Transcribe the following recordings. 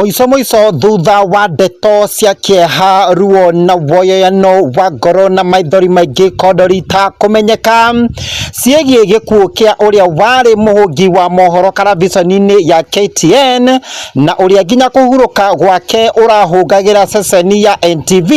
Moiso thutha wa ndeto cia kieha ruo na woyoyano wa ngoro na maithori maingi kondo Rita kumenyeka ciegie gikuo kia uria wari muhungi wa mohoro karaviceni ya KTN na uria nginya kuhuruka gwake urahungagira ceceni ya NTV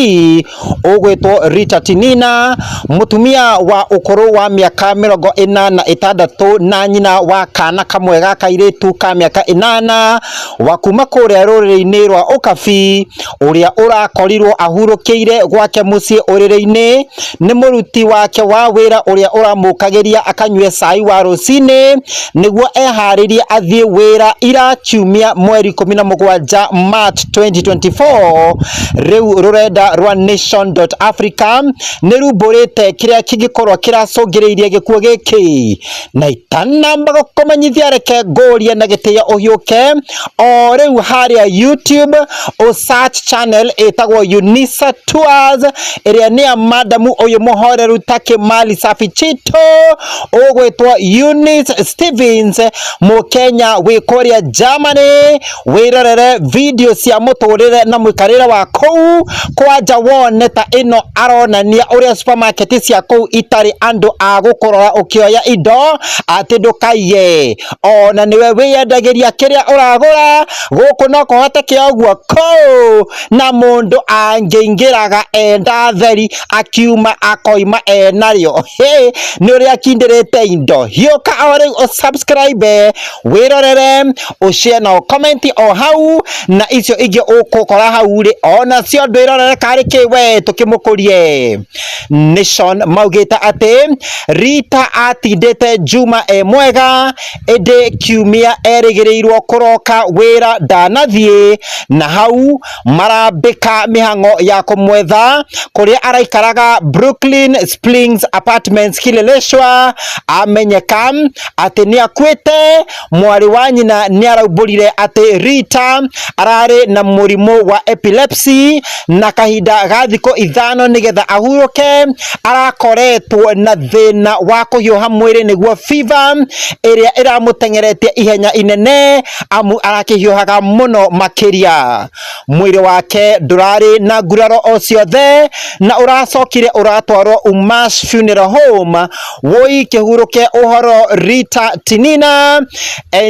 ugwitwo Rita Tinina, mutumia wa ukuru wa miaka 46 na nyina wa kana kamwe ga kairitu ka miaka 8 wa kuma kuria ruriri-ini rwa Ukabi uria urakorirwo ahurukiire gwake mucii uriri-ini ni muruti wake wa wira uria uramukagiria akanywe cai wa rucini niguo eharirie athie wira ira kiumia mweri 17 March 2024. Riu rurenda rwa nation.africa nirumburite kiria kingikorwo kiracungiriirie gikuo giki na itanamba gukomanyithia reke ngurie na gitio uhiuke o riu haria YouTube o search channel etagwo Unisa Tours iria ni ya madamu uyu muhoreru take mali safi chito ugwitwa Eunice Stevens mukenya wi kuria Germany wirorere video cia muturire na mwikarire wa kou kwanja wone ta ino aronania uria supermarket cia kou itari andu a gukorora ukioya indo ati ndukaye ona niwe wiyendagiria kiria uragura guku no kuhote kiogwo kou na mundu angeingiraga enda theri akiuma akoima enario ni uria kindirite indo hiuka ori o subscribe wirorere o share na comment o hau na icio ingi ukukora hau ri ona cio ndwirorere kari kiwe tukimukurie. Nation maugita ati Rita atindite juma mwega ende kiumia erigirirwo kuroka wira ndanathie na hau marambika mihango ya kumwetha kuria araikaraga Brooklyn Springs Apartments Kileleshwa amenyeka ati ni akwite mwari wa nyina ni arauburire ati Rita arari na murimu wa epilepsy na kahinda ga thiko 5 nigetha ahuruke arakoretwo na thina wa kuhiuha mwiri niguo fever iria iramutengeretie ihenya inene amu arakihiuhaga muno makiria mwiri wake ndurari na nguraro o ciothe na uracokire uratwarwo Umash Funeral Home woi kihuruke uhoro Rita Tinina.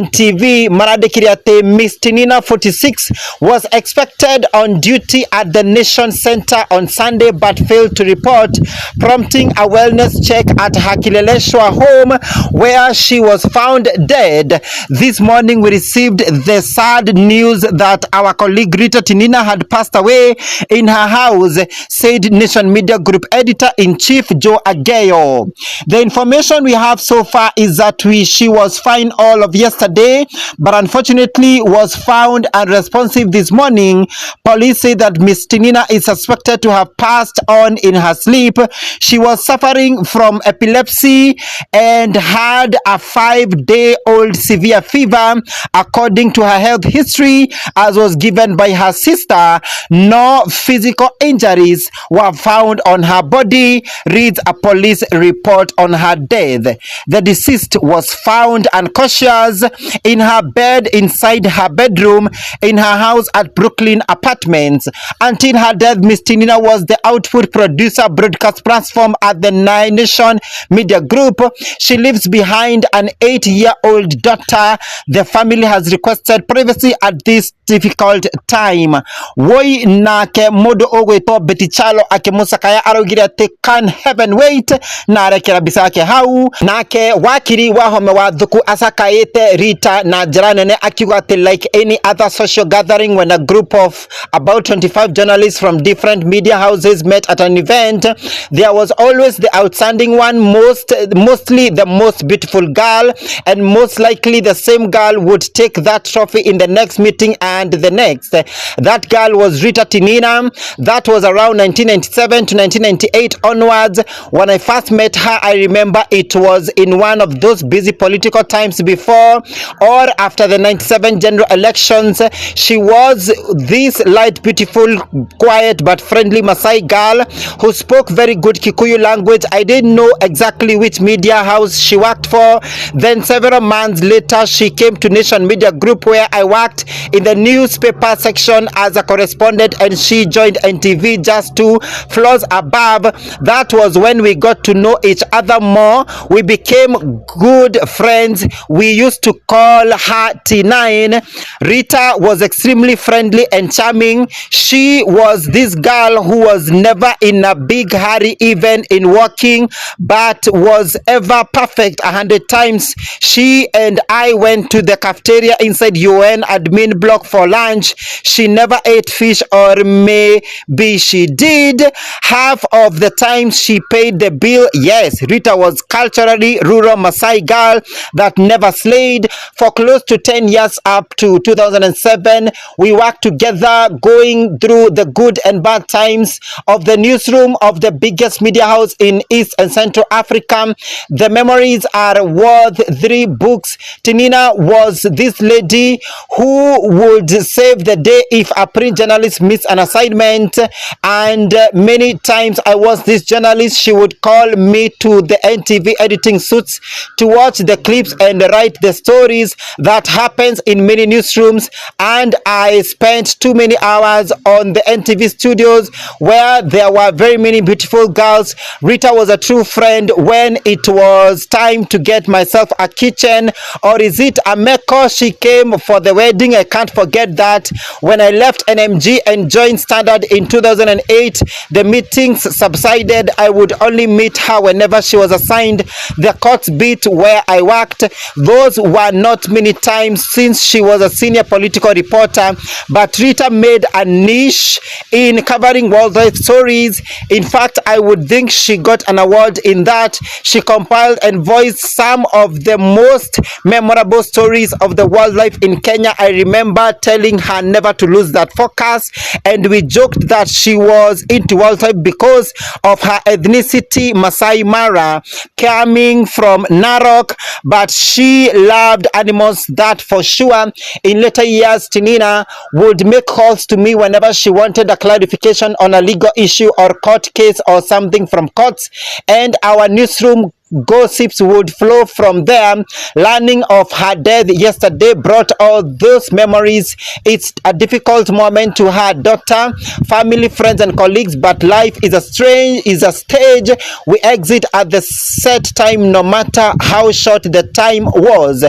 NTV marandikire ati Miss Tinina 46 was expected on duty at the Nation Center on Sunday but failed to report, prompting a wellness check at her Kileleshwa home where she was found dead. This morning we received the sad news that our colleague Rita Tinina had passed away in her house, said Nation Media Group Editor-in-Chief Joe Ageyo. The information we have so far is that she was fine all of yesterday, but unfortunately was found unresponsive this morning. Police say that Miss Tinina is suspected to have passed on in her sleep. She was suffering from epilepsy and had a 5-day-old severe fever, according to her health history, as was given by her sister. No physical injuries were found on her body, reads a police report on her death. The deceased was found unconscious in her bed inside her bedroom in her house at Brooklyn Apartments. Until her death, Miss Tinina was the output producer broadcast platform at the Nation Media Group. She lives behind an 8-year-old daughter. The family has requested privacy at this difficult time. Woi nake mudu ogwito Betichalo akimusakaya arugire ati can heaven wait na arekera bisake hau nake wakiri wa home wa thuku asakaite Rita na jiranene akiuga ati like any other social gathering when a group of about 25 journalists from different media houses met at an event, there was always the outstanding one, mostly the most beautiful girl, and most likely the same girl would take that trophy in the next meeting and the next. That girl was Rita Tinina. That was around 1997 to 1998 onwards. When I first met her, I remember it was in one of those busy political times before or after the 97 general elections. She was this light, beautiful, quiet but friendly Maasai girl who spoke very good Kikuyu language. I didn't know exactly which media house she worked for. Then several months later, she came to Nation Media Group where I worked in in the newspaper section as a correspondent, and she joined NTV just 2 floors above. That was when we got to know each other more. We became good friends. We used to call her Tinina. Rita was extremely friendly and charming. She was this girl who was never in a big hurry even in walking, but was ever perfect 100 times. She and I went to the cafeteria inside UN admin block for lunch. She never ate fish, or maybe she did. Half of the time she paid the bill. Yes, Rita was culturally rural Maasai girl that never slayed. For close to 10 years up to 2007, we worked together, going through the good and bad times of the newsroom of the biggest media house in East and Central Africa. The memories are worth 3 books. Tinina was this lady who would save the day if a print journalist missed an assignment, and many times I was this journalist. She would call me to the NTV editing suites to watch the clips and write the stories that happens in many newsrooms, and I spent too many hours on the NTV studios where there were very many beautiful girls. Rita was a true friend when it was time to get myself a kitchen, or is it a meko? She came for the wedding. I can't forget that. When I left NMG and joined Standard in 2008, the meetings subsided. I would only meet her whenever she was assigned the court beat where I worked. Those were not many times since she was a senior political reporter, but Rita made a niche in covering wildlife stories. In fact, I would think she got an award in that. She compiled and voiced some of the most memorable stories of the wildlife in Kenya. I remember telling her never to lose that focus, and we joked that she was into wildlife because of her ethnicity, Maasai Mara, coming from Narok, but she loved animals, that for sure. In later years, Tinina would make calls to me whenever she wanted a clarification on a legal issue or court case or something from courts, and our newsroom gossips would flow from there. Learning of her death yesterday brought all those memories. It's a difficult moment to her daughter, family, friends, and colleagues, but life is a stage we exit at the set time, no matter how short the time was.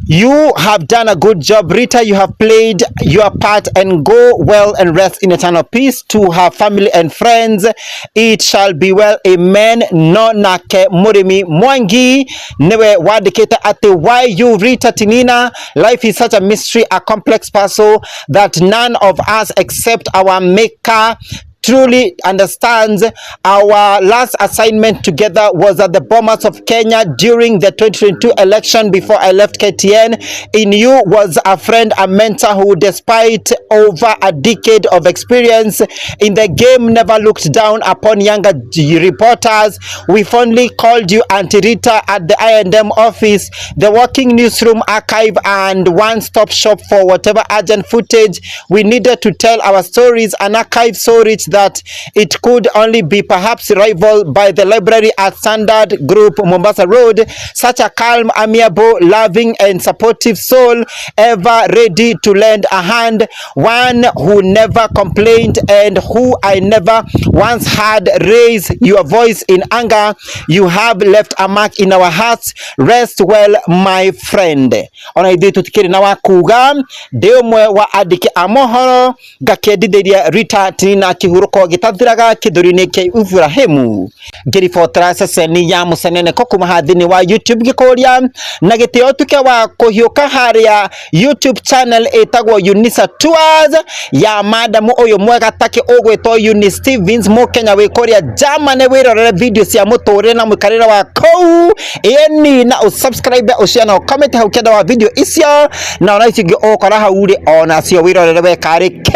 You have done a good job, Rita. You have played your part, and go well and rest in eternal peace. To her family and friends, it shall be well. Amen. No nake Murimi Mwangi newe wadiketa ate. Why you, Rita Tinina? Life is such a mystery, a complex puzzle that none of us except our maker truly understands. Our last assignment together was at the Bomas of Kenya during the 2022 election before I left KTN. In you was a friend, a mentor who, despite over a decade of experience in the game, never looked down upon younger reporters. We fondly called you Auntie Rita at the I&M office, the working newsroom, archive, and one-stop shop for whatever urgent footage we needed to tell our stories. An archive so rich that it could only be perhaps rivaled by the library at Standard Group, Mombasa Road. Such a calm, amiable, loving, and supportive soul, ever ready to lend a hand. One who never complained and who I never once had raise your voice in anger. You have left a mark in our hearts. Rest well, my friend. Ona ithuĩ tũtikĩrĩ na wa kuga ndĩ ũmwe wa andĩki a mohoro ngakĩendithĩria Rita Tinina kĩhurũko gĩtathiraga kĩthũri-inĩ kĩa Ibrahimu ngĩribotera ceceni ya mũceneneko kuma hathini wa YouTube gĩkũria na gĩtĩo tuke wa kũhiũka harĩa YouTube channel ĩtagwo Unisa Tours ya madamu ũyũ mwega take ũgwĩtwo Uni Stevens mũkenya wĩ kũrĩa Germany. Wĩrorere video cia mũtũrĩre na mũikarĩre wa kũu ĩni na ũsubscribe ũcia na comment hau kĩenda wa video icio na ona icio ingĩ ũkora hau rĩ ona cio wĩrorere wekarĩ k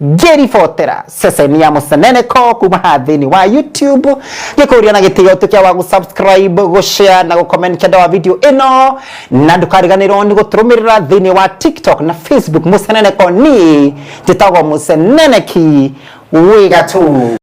ngĩribotera ceceni ya mũceneneko kuma hathini wa YouTube gĩkũria na gĩtĩo tukia wa gũsubscribe gũshare na gũcomment kĩenda wa video ĩno na ndũkariganĩrwo nĩ gũtũrũmĩrĩra thĩinĩ wa TikTok na Facebook mũceneneko ni njĩtagwo mũceneneki wĩ gatũ.